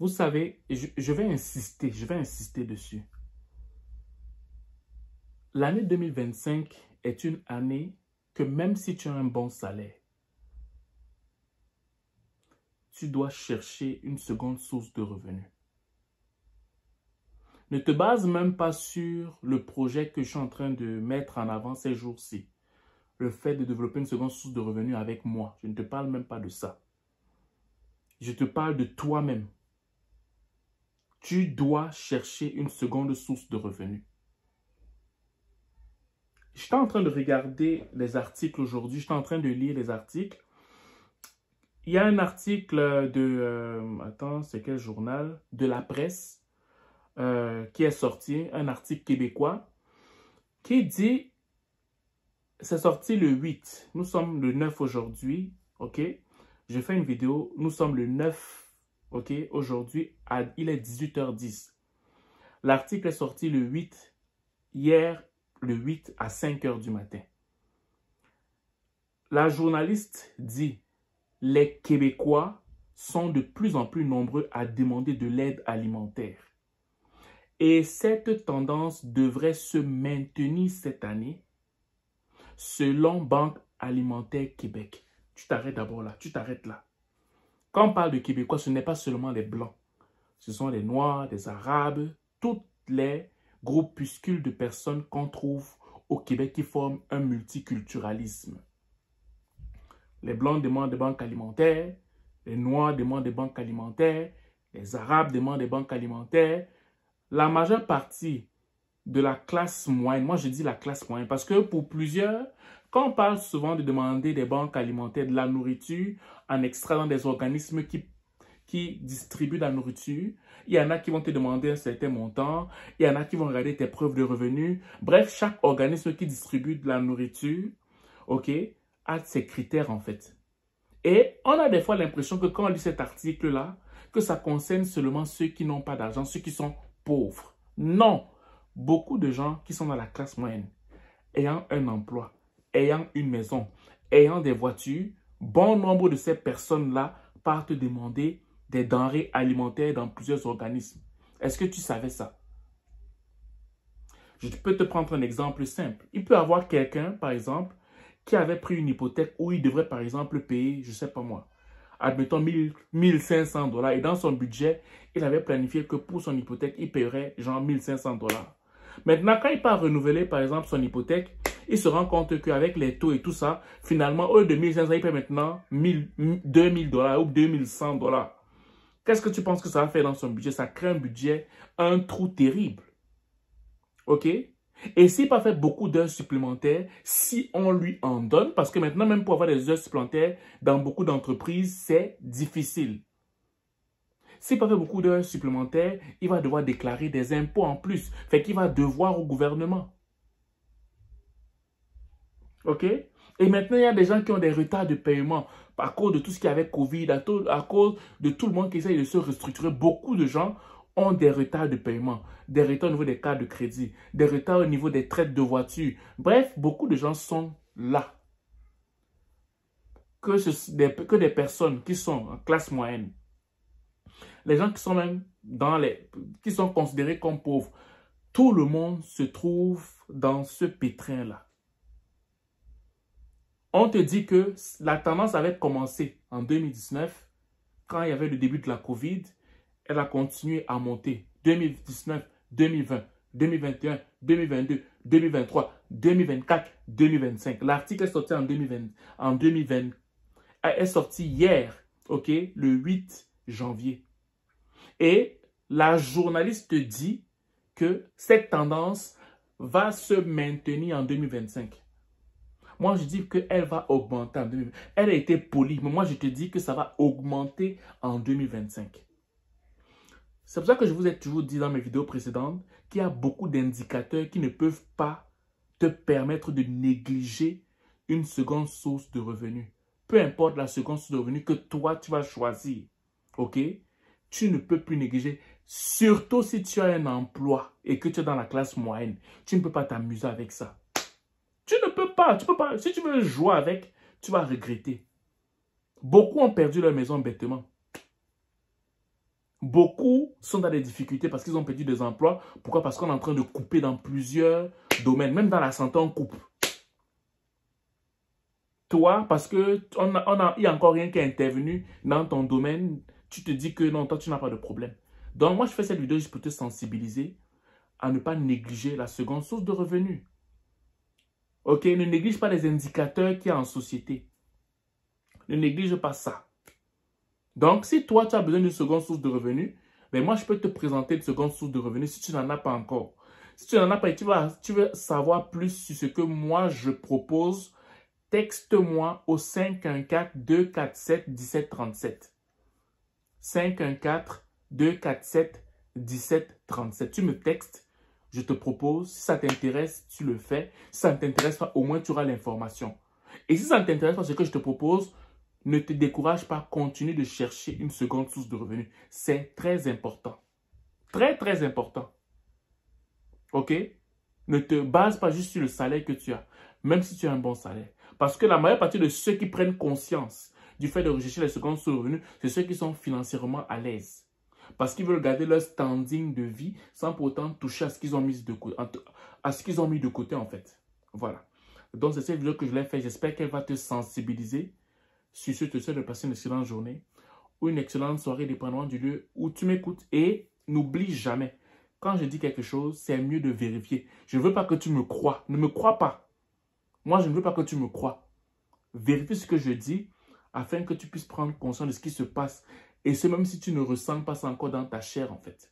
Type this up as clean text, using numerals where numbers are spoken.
Vous savez, je vais insister dessus. L'année 2025 est une année que même si tu as un bon salaire, tu dois chercher une seconde source de revenus. Ne te base même pas sur le projet que je suis en train de mettre en avant ces jours-ci. Le fait de développer une seconde source de revenus avec moi. Je ne te parle même pas de ça. Je te parle de toi-même. Tu dois chercher une seconde source de revenus. J'étais en train de regarder les articles aujourd'hui. J'étais en train de lire les articles. Il y a un article de... attends, c'est quel journal? De la presse qui est sorti. Un article québécois qui dit... C'est sorti le 8. Nous sommes le 9 aujourd'hui. OK? Je fais une vidéo. Nous sommes le 9. OK? Aujourd'hui, il est 18h10. L'article est sorti le 8. Hier, le 8 à 5 h du matin. La journaliste dit « Les Québécois sont de plus en plus nombreux à demander de l'aide alimentaire. Et cette tendance devrait se maintenir cette année selon Banque Alimentaire Québec. » Tu t'arrêtes d'abord là, tu t'arrêtes là. Quand on parle de Québécois, ce n'est pas seulement les Blancs. Ce sont les Noirs, les Arabes, toutes les groupuscules de personnes qu'on trouve au Québec qui forment un multiculturalisme. Les Blancs demandent des banques alimentaires, les Noirs demandent des banques alimentaires, les Arabes demandent des banques alimentaires. La majeure partie de la classe moyenne, moi je dis la classe moyenne, parce que pour plusieurs, quand on parle souvent de demander des banques alimentaires, de la nourriture en extrayant des organismes qui distribuent de la nourriture, il y en a qui vont te demander un certain montant, il y en a qui vont regarder tes preuves de revenus. Bref, chaque organisme qui distribue de la nourriture, ok, a ses critères en fait. Et on a des fois l'impression que quand on lit cet article-là, que ça concerne seulement ceux qui n'ont pas d'argent, ceux qui sont pauvres. Non! Beaucoup de gens qui sont dans la classe moyenne, ayant un emploi, ayant une maison, ayant des voitures, bon nombre de ces personnes-là partent demander des denrées alimentaires dans plusieurs organismes. Est-ce que tu savais ça? Je peux te prendre un exemple simple. Il peut y avoir quelqu'un, par exemple, qui avait pris une hypothèque où il devrait, par exemple, payer, je ne sais pas moi, admettons 1500 $. Et dans son budget, il avait planifié que pour son hypothèque, il paierait genre 1500 $. Maintenant, quand il part renouveler, par exemple, son hypothèque, il se rend compte qu'avec les taux et tout ça, finalement, au lieu de 1500, il paie maintenant 2000 $ ou 2100 $. Qu'est-ce que tu penses que ça va faire dans son budget? Ça crée un budget, un trou terrible. OK? Et s'il n'a pas fait beaucoup d'heures supplémentaires, si on lui en donne, parce que maintenant, même pour avoir des heures supplémentaires, dans beaucoup d'entreprises, c'est difficile. S'il n'a pas fait beaucoup d'heures supplémentaires, il va devoir déclarer des impôts en plus. Fait qu'il va devoir au gouvernement. OK? Et maintenant, il y a des gens qui ont des retards de paiement à cause de tout ce qu'il y avait Covid, à cause de tout le monde qui essaye de se restructurer. Beaucoup de gens ont des retards de paiement, des retards au niveau des cartes de crédit, des retards au niveau des traites de voitures. Bref, beaucoup de gens sont là. Que des personnes qui sont en classe moyenne, les gens qui sont même qui sont considérés comme pauvres, tout le monde se trouve dans ce pétrin-là. On te dit que la tendance avait commencé en 2019, quand il y avait le début de la Covid, elle a continué à monter. 2019, 2020, 2021, 2022, 2023, 2024, 2025. L'article est sorti en 2020, est sorti hier, ok, le 8 janvier. Et la journaliste dit que cette tendance va se maintenir en 2025. Moi, je dis qu'elle va augmenter en 2025. Elle a été polie, mais moi, je te dis que ça va augmenter en 2025. C'est pour ça que je vous ai toujours dit dans mes vidéos précédentes qu'il y a beaucoup d'indicateurs qui ne peuvent pas te permettre de négliger une seconde source de revenus. Peu importe la seconde source de revenus que toi, tu vas choisir. OK? Tu ne peux plus négliger. Surtout si tu as un emploi et que tu es dans la classe moyenne. Tu ne peux pas t'amuser avec ça. Tu ne peux pas. Si tu veux jouer avec, tu vas regretter. Beaucoup ont perdu leur maison bêtement. Beaucoup sont dans des difficultés parce qu'ils ont perdu des emplois. Pourquoi? Parce qu'on est en train de couper dans plusieurs domaines. Même dans la santé, on coupe. Toi, parce qu'il n'y a encore rien qui est intervenu dans ton domaine, tu te dis que non, toi, tu n'as pas de problème. Donc, moi, je fais cette vidéo juste pour te sensibiliser à ne pas négliger la seconde source de revenus. Ok? Ne néglige pas les indicateurs qu'il y a en société. Ne néglige pas ça. Donc, si toi, tu as besoin d'une seconde source de revenus, ben moi, je peux te présenter une seconde source de revenus si tu n'en as pas encore. Si tu n'en as pas et tu veux savoir plus sur ce que moi, je propose, texte-moi au 514-247-1737. 514-247-1737. Tu me textes, je te propose. Si ça t'intéresse, tu le fais. Si ça ne t'intéresse pas, au moins tu auras l'information. Et si ça ne t'intéresse pas ce que je te propose, ne te décourage pas, continue de chercher une seconde source de revenus. C'est très important. Très, très important. Ok? Ne te base pas juste sur le salaire que tu as, même si tu as un bon salaire. Parce que la majeure partie de ceux qui prennent conscience du fait de rechercher les secondes sources de revenus, c'est ceux qui sont financièrement à l'aise. Parce qu'ils veulent garder leur standing de vie sans pour autant toucher à ce qu'ils ont mis de côté, en fait. Voilà. Donc, c'est cette vidéo que je l'ai faite. J'espère qu'elle va te sensibiliser. Sur ce, je te souhaite de passer une excellente journée ou une excellente soirée, dépendamment du lieu où tu m'écoutes. Et n'oublie jamais, quand je dis quelque chose, c'est mieux de vérifier. Je ne veux pas que tu me crois. Ne me crois pas. Moi, je ne veux pas que tu me crois. Vérifie ce que je dis afin que tu puisses prendre conscience de ce qui se passe. Et ce, même si tu ne ressens pas ça encore dans ta chair, en fait.